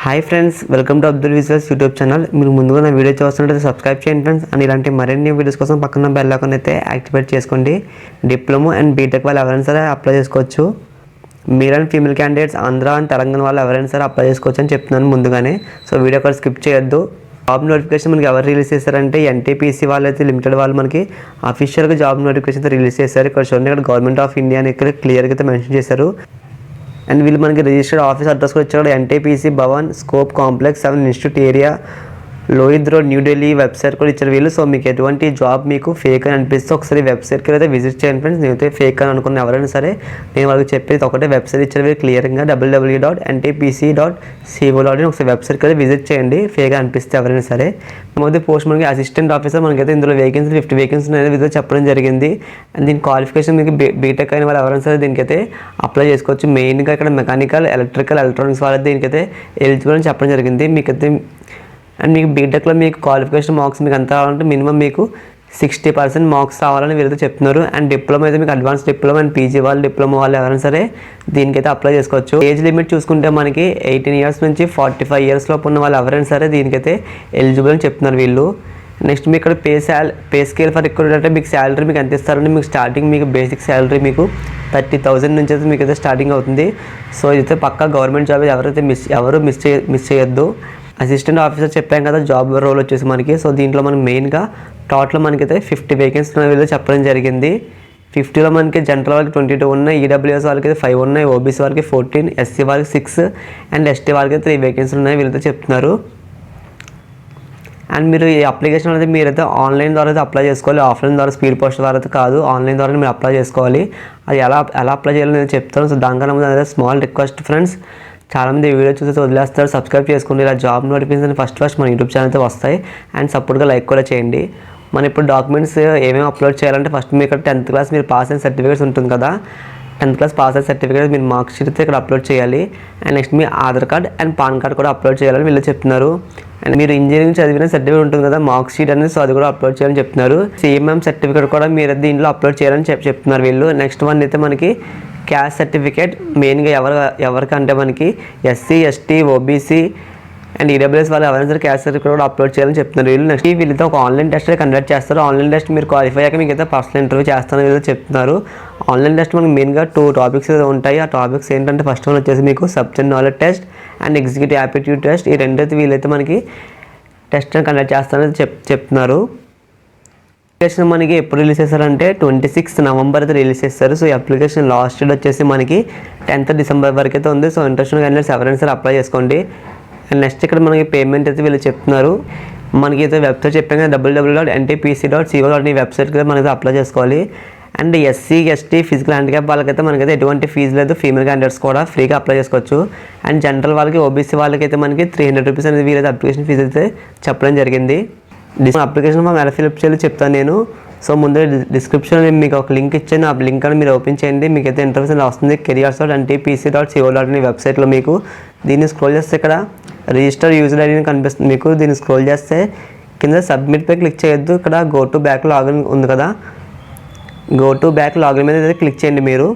Hi friends, welcome to Abdul visuals YouTube channel. మీరు ముందుగా నా వీడియో చూస్తున్నట్లయితే సబ్స్క్రైబ్ చేయండి ఫ్రెండ్స్. అండ్ ఇలాంటి మరిన్ని వీడియోస్ కోసం పక్కన బెల్ ఐకాన్ అయితే యాక్టివేట్ చేసుకోండి. డిప్లొమా అండ్ బీటెక్ వాళ్ళు ఎవరైనా సరే అప్లై చేసుకోవచ్చు. Male and female candidates Andhra and Telangana వాళ్ళు ఎవరైనా సరే అప్లై చేసుకోవచ్చు అని చెప్తున్నాను ముందుగానే. సో వీడియో కూడా స్కిప్ చేయొద్దు. జాబ్ నోటిఫికేషన్ మనకి ఎవరు రిలీజ్ చేశారంటే ఎన్టీపీసీ వాళ్ళు అయితే లిమిటెడ్ వాళ్ళు మనకి అఫీషియల్గా జాబ్ నోటిఫికేషన్ అయితే రిలీజ్ చేశారు. ఇక్కడ చూడండి, ఇక్కడ గవర్నమెంట్ ఆఫ్ ఇండియా అని ఇక్కడ క్లియర్గా అయితే మెన్షన్ చేశారు. అండ్ వీళ్ళు మనకి రిజిస్టర్డ్ ఆఫీస్ అడ్రస్ కూడా ఇచ్చారు. NTPC Bhavan, scope complex 7 institute area, Lohit road, New Delhi website కూడా ఇచ్చారు వీళ్ళు. సో మీకు ఎటువంటి జాబ్ మీకు ఫేక్ అని అనిపిస్తే ఒకసారి వెబ్సైట్కి అయితే విజిట్ చేయండి ఫ్రెండ్స్. నేనైతే ఫేక్ అని అనుకున్న ఎవరైనా సరే నేను వాళ్ళకి చెప్పేది ఒకటే వెబ్సైట్ ఇచ్చారు వీళ్ళు క్లియర్గా www.ntpc.co.in ఒకసారి వెబ్సైట్కి అయితే విజిట్ చేయండి ఫేక్ అనిపిస్తే ఎవరైనా సరే. మొదటి పోస్ట్ మనకి అసిస్టెంట్ ఆఫీసర్ మనకైతే ఇందులో వేకెన్సీ 50 వేకెన్సీ అనేది విధంగా చెప్పడం జరిగింది. అండ్ దీని క్వాలిఫికేషన్ మీకు బీటెక్ అయిన వాళ్ళు ఎవరైనా సరే దీనికైతే అప్లై చేసుకోవచ్చు. మెయిన్గా ఇక్కడ మెకానికల్, ఎలక్ట్రికల్, ఎలక్ట్రానిక్స్ వాళ్ళైతే దీనికైతే ఎలిజిబుల్ అని చెప్పడం జరిగింది మీకైతే. అండ్ మీకు బీటెక్లో మీకు క్వాలిఫికేషన్ మార్క్స్ మీకు ఎంత రావాలంటే మినిమం మీకు 60% మార్క్స్ రావాలని వీళ్ళైతే చెప్తున్నారు. అండ్ డిప్లొమా అయితే మీకు అడ్వాన్స్ డిప్లొమా అండ్ పీజీ వాళ్ళు, డిప్లొమా వాళ్ళు ఎవరైనా సరే దీనికైతే అప్లై చేసుకోవచ్చు. ఏజ్ లిమిట్ చూసుకుంటే మనకి 18 ఇయర్స్ నుంచి 45 ఇయర్స్ లోపు ఉన్న వాళ్ళు ఎవరైనా సరే దీనికైతే ఎలిజిబుల్ అని చెప్తున్నారు వీళ్ళు. నెక్స్ట్ మీకు ఇక్కడ పే స్కేల్ ఫర్ రిక్రూట్ అంటే మీకు శాలరీ మీకు ఎంత ఇస్తారంటే మీకు స్టార్టింగ్ మీకు బేసిక్ శాలరీ మీకు 30,000 నుంచి అయితే మీకు అయితే స్టార్టింగ్ అవుతుంది. సో ఇదైతే పక్కా గవర్నమెంట్ జాబ్, ఎవరైతే ఎవరు మిస్ చేయొద్దు. అసిస్టెంట్ ఆఫీసర్ చెప్పాం కదా జాబ్ రోల్ వచ్చేసి మనకి. సో దీంట్లో మనకి మెయిన్గా టోటల్ మనకైతే 50 వేకెన్సీ వీళ్ళు చెప్పడం జరిగింది. 50లో మనకి జనరల్ వాళ్ళకి 22 ఉన్నాయి, ఈడబ్ల్యూఎస్ వాళ్ళకి అయితే 5 ఉన్నాయి, ఓబీసీ వాళ్ళకి 14, ఎస్సీ వాళ్ళకి 6 అండ్ ఎస్టీ వాళ్ళకి 3 వేకెన్సీ ఉన్నాయి వీళ్ళైతే చెప్తున్నారు. అండ్ మీరు ఈ అప్లికేషన్ అనేది మీరైతే ఆన్లైన్ ద్వారా అయితే అప్లై చేసుకోవాలి. ఆఫ్లైన్ ద్వారా స్పీడ్ పోస్ట్ ద్వారా అయితే కాదు, ఆన్లైన్ ద్వారా మీరు అప్లై చేసుకోవాలి. అది ఎలా అప్లై చేయాలో నేను చెప్తాను. సో దానికన్నా ముందు అనేది స్మాల్ రిక్వెస్ట్ ఫ్రెండ్స్, చాలామంది వీడియో చూసి వదిలేస్తారు. సబ్స్క్రైబ్ చేసుకోండి. ఇలా జాబ్ నోటిఫికేషన్ ఫస్ట్ మన యూట్యూబ్ ఛానల్ అయితే వస్తాయి. అండ్ సపోర్ట్గా లైక్ కూడా చేయండి. మనం ఇప్పుడు డాక్యుమెంట్స్ ఏమేమి అప్లోడ్ చేయాలంటే ఫస్ట్ మీకు ఇక్కడ 10th క్లాస్ మీరు పాస్ అయిన సర్టిఫికేట్స్ ఉంటుంది కదా, 10th క్లాస్ పాస్ అయిన సర్టిఫికేట్ మీరు మార్క్ షీట్ అయితే ఇక్కడ అప్లోడ్ చేయాలి. And next me Aadhaar card and pan card కూడా అప్లోడ్ చేయాలని వీళ్ళు చెప్తున్నారు. అండ్ మీరు ఇంజనీరింగ్ చదివిన సర్టిఫికేట్ ఉంటుంది కదా మార్క్ షీట్ అనేది, సో అది కూడా అప్లోడ్ చేయాలని చెప్తున్నారు. సిఎంఎం సర్టిఫికేట్ కూడా మీరు దీంట్లో అప్లోడ్ చేయాలని చెప్తున్నారు వీళ్ళు. నెక్స్ట్ వన్ అయితే మనకి క్యాస్ట్ సర్టిఫికేట్, మెయిన్గా ఎవరికంటే మనకి SC, ST, OBC and EWS వాళ్ళు ఎవరైనా సరే క్యాస్ట్ సర్టిఫికేట్ కూడా అప్లోడ్ చేయాలని చెప్తున్నారు వీళ్ళు. నెక్స్ట్ వీళ్ళతో ఒక ఆన్లైన్ టెస్ట్ కండక్ట్ చేస్తారు. ఆన్లైన్ టెస్ట్ మీరు క్వాలిఫై అయ్యాక మీకు అయితే పర్సనల్ ఇంటర్వ్యూ చేస్తారని వీళ్ళు చెప్తున్నారు. ఆన్లైన్ టెస్ట్ మనకి మెయిన్గా 2 టాపిక్స్ ఉంటాయి. ఆ టాపిక్స్ ఏంటంటే ఫస్ట్ వన్ వచ్చేసి మీకు subject knowledge test and executive aptitude test. ఈ రెండైతే వీళ్ళైతే మనకి టెస్ట్ కండక్ట్ చేస్తారని చెప్తున్నారు. అప్లికేషన్ మనకి ఎప్పుడు రిలీజ్ చేస్తారంటే 26 నవంబర్ అయితే రిలీజ్ చేస్తారు. సో ఈ అప్లికేషన్ లాస్ట్ డేట్ వచ్చేసి మనకి 10th డిసెంబర్ వరకు అయితే ఉంది. సో ఇంట్రెస్ట్ క్యాండిడేట్స్ ఎవరైనా సరే అప్లై చేసుకోండి. అండ్ నెక్స్ట్ ఇక్కడ మనకి పేమెంట్ అయితే వీళ్ళు చెప్తున్నారు. మనకి అయితే వెబ్సైట్ చెప్పాం కదా www.ntpc.co.in వెబ్సైట్కి మనకి అప్లై చేసుకోవాలి. And SC, ST, physical handicap వాళ్ళకైతే మనకైతే ఎటువంటి ఫీజు లేదు. ఫీమేల్ క్యాండిడేట్స్ కూడా ఫ్రీగా అప్లై చేసుకోవచ్చు. అండ్ జనరల్ వాళ్ళకి, ఓబీసీ వాళ్ళకైతే మనకి 300 రూపీస్ అనేది వీళ్ళైతే అప్లికేషన్ ఫీజు అయితే చెప్పడం జరిగింది. అప్లికేషన్ ఫామ్ ఎలా ఫిల్అప్ చేయాలో చెప్తాను నేను. సో ముందు డిస్క్రిప్షన్ మీకు ఒక లింక్ ఇచ్చాను, ఆ లింక్ అని మీరు ఓపెన్ చేయండి. మీకు అయితే ఇంటర్వ్యూస్ వస్తుంది. careers.ntpc.co.in వెబ్సైట్లో మీకు దీన్ని స్క్రోల్ చేస్తే ఇక్కడ రిజిస్టర్ యూజర్ ఐడి కనిపిస్తుంది మీకు. దీన్ని స్క్రోల్ చేస్తే కింద సబ్మిట్ పై క్లిక్ చేయొద్దు. ఇక్కడ గో టు బ్యాక్ లాగిన్ ఉంది కదా, గో టు బ్యాక్ లాగిన్ మీద అయితే క్లిక్ చేయండి. మీరు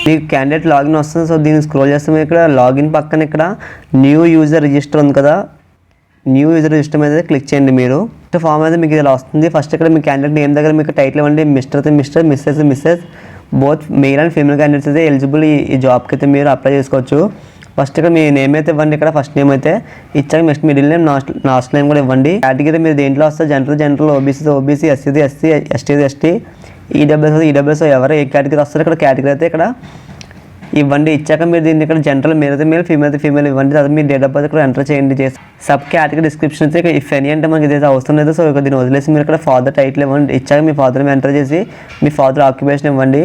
మీకు క్యాండిడేట్ లాగిన్ వస్తుంది. సో దీన్ని స్క్రోల్ చేస్తే మీరు ఇక్కడ లాగిన్ పక్కన ఇక్కడ న్యూ యూజర్ రిజిస్టర్ ఉంది కదా, న్యూ యూజర్ రిజిస్టర్ మీద క్లిక్ చేయండి. మీరు ఫామ్ అయితే మీకు ఇలా వస్తుంది. ఫస్ట్ ఇక్కడ మీ క్యాండిడేట్ నేమ్ దగ్గర మీకు టైటిల్ ఇవ్వండి. Mister, missus both male and female candidates అయితే ఎలిజిబుల్ ఈ జాబ్కి అయితే మీరు అప్లై చేసుకోవచ్చు. ఫస్ట్ ఇక్కడ మీ నేమ్ అయితే ఇవ్వండి. ఇక్కడ ఫస్ట్ నేమ్ అయితే ఇచ్చాక next middle name, last name కూడా ఇవ్వండి. కేటగిరీ మీరు దేంట్లో వస్తే general, OBC, SC, ST, EWS ఎవరు ఏ కేటగిరీ వస్తారో ఇక్కడ కేటగిరీ అయితే ఇక్కడ ఇవ్వండి. ఇచ్చాక మీరు దీన్ని ఇక్కడ జనరల్ మేల్ అయితే మేల్, ఫీమేల్ అయితే ఫీమేల్ ఇవ్వండి. తర్వాత మీ డేట్ ఆఫ్ బర్త్ ఇక్కడ ఎంటర్ చేయండి. సబ్ కేటగిరీ డిస్క్రిప్షన్ అయితే ఇఫ్ ఎనీ అంటే మనకి ఇదైతే అవసరం లేదు. సో ఇక దీన్ని వదిలేసి మీరు ఇక్కడ ఫాదర్ టైటిల్ ఇవ్వండి. ఇచ్చాక మీ ఫాదర్ నేమ్ ఎంటర్ చేసి మీ ఫాదర్ ఆక్యుపేషన్ ఇవ్వండి.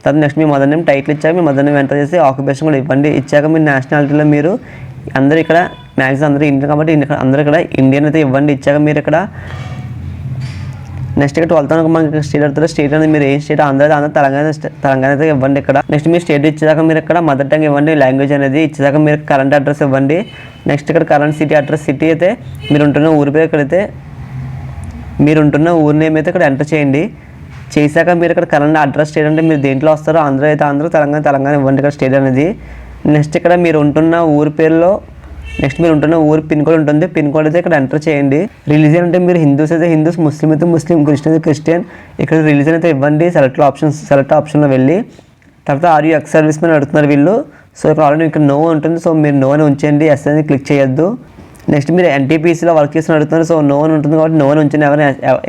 తర్వాత నెక్స్ట్ మీ మదర్ నేమ్ టైటిల్ ఇచ్చాక మీ మదర్ నేమ్ ఎంటర్ చేసి ఆక్యుపేషన్ కూడా ఇవ్వండి. ఇచ్చాక మీ నేషనాలిటీలో మీరు అందరూ ఇక్కడ మ్యాక్సిమం అందరూ ఇండియన్ కాబట్టి అందరూ ఇక్కడ ఇండియన్ అయితే ఇవ్వండి. ఇచ్చాక మీరు ఇక్కడ నెక్స్ట్ ఇక్కడ 12th మనకి స్టేట్ అడుగుతారు. స్టేట్ అనేది మీరు ఏ స్టేట్, ఆంధ్ర, తెలంగాణ అయితే ఇవ్వండి. ఇక్కడ నెక్స్ట్ మీరు స్టేట్ ఇచ్చేదాకా మీరు ఇక్కడ మదర్ టంగ్ ఇవ్వండి. లాంగ్వేజ్ అనేది ఇచ్చేదాకా మీరు కరెంట్ అడ్రస్ ఇవ్వండి. నెక్స్ట్ ఇక్కడ కరెంట్ సిటీ అడ్రస్, సిటీ అయితే మీరు ఉంటున్న ఊరి పేరు ఇక్కడైతే మీరు ఉంటున్న ఊరి నేమ్ అయితే ఇక్కడ ఎంటర్ చేయండి. చేశాక మీరు ఇక్కడ కరెంట్ అడ్రస్ స్టేట్ అంటే మీరు దేంట్లో వస్తారో ఆంధ్ర అయితే ఆంధ్ర, తెలంగాణ ఇవ్వండి ఇక్కడ స్టేట్ అనేది. నెక్స్ట్ ఇక్కడ మీరు ఉంటున్న ఊరి పేరులో నెక్స్ట్ మీరు ఉంటున్న ఊరు పిన్ కోడ్ ఉంటుంది, పిన్ కోడ్ అయితే ఇక్కడ ఎంటర్ చేయండి. రిలీజియన్ అంటే మీరు హిందూస్ అయితే హిందూస్, ముస్లిం అయితే ముస్లిం, క్రిస్టియన్ అయితే క్రిస్టియన్. ఇక్కడ రిలీజియన్ అయితే ఇవ్వండి, సెలెక్ట్ ఆప్షన్లో వెళ్ళి. తర్వాత are you ex service man అడుగుతున్నారు వీళ్ళు. సో ఇక్కడ ఆల్రెడీ ఇక్కడ నో ఉంటుంది, సో మీరు నో అని ఉంచండి, ఎస్ అని క్లిక్ చేయొద్దు. నెక్స్ట్ మీరు ఎన్టీపీసీలో వర్క్ చేస్తున్న అడుగుతున్నారు, సో నో అని ఉంటుంది కాబట్టి నో అని ఉంచండి.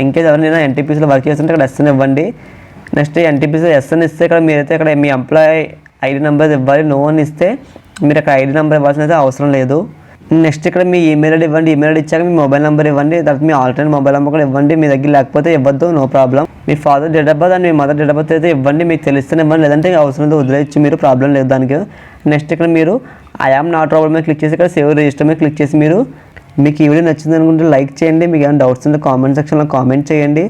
ఇంకేస్ ఎవరైనా ఎన్టీపీసీలో వర్క్ చేస్తుంటే ఇక్కడ ఎస్ అని ఇవ్వండి. నెక్స్ట్ ఎన్టీపీసీలో ఎస్ అని ఇస్తే ఇక్కడ మీరైతే ఇక్కడ మీ ఎంప్లాయీ ఐడి నెంబర్ ఇవ్వాలి. నో అని ఇస్తే మీరు అక్కడ ఐడి నెంబర్ ఇవ్వాల్సిన అయితే అవసరం లేదు. నెక్స్ట్ ఇక్కడ మీ ఈమెయిల్ ఐడి ఇవ్వండి, ఈమెయిల్ ఐడి ఇచ్చాక మీ మొబైల్ నెంబర్ ఇవ్వండి, తర్వాత మీ ఆల్టర్నేట్ మొబైల్ నెంబర్ కూడా ఇవ్వండి. మీ దగ్గర లేకపోతే ఇవ్వద్దు, నో ప్రాబ్లం. మీ father date of birth and మీ మదర్ డేట్ ఆఫ్ బర్త్ అయితే ఇవ్వండి, మీకు తెలిస్తేనే ఇవ్వండి, లేదంటే అవసరం అయితే వదిలేయచ్చు, మీరు ప్రాబ్లం లేదు దానికి. నెక్స్ట్ ఇక్కడ మీరు ఐ యామ్ నాట్ ప్రాబ్లం మీద క్లిక్ చేసి ఇక్కడ సేవ్ రిజిస్టర్ మీద క్లిక్ చేసి మీకు ఈ వీడియో నచ్చింది అనుకుంటే లైక్ చేయండి, మీకు ఏమైనా డౌట్స్ ఉంటే కామెంట్ సెక్షన్లో కామెంట్ చేయండి,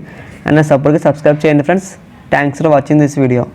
అండ్ నా సపోర్ట్కి సబ్స్క్రైబ్ చేయండి friends. Thanks for watching this video.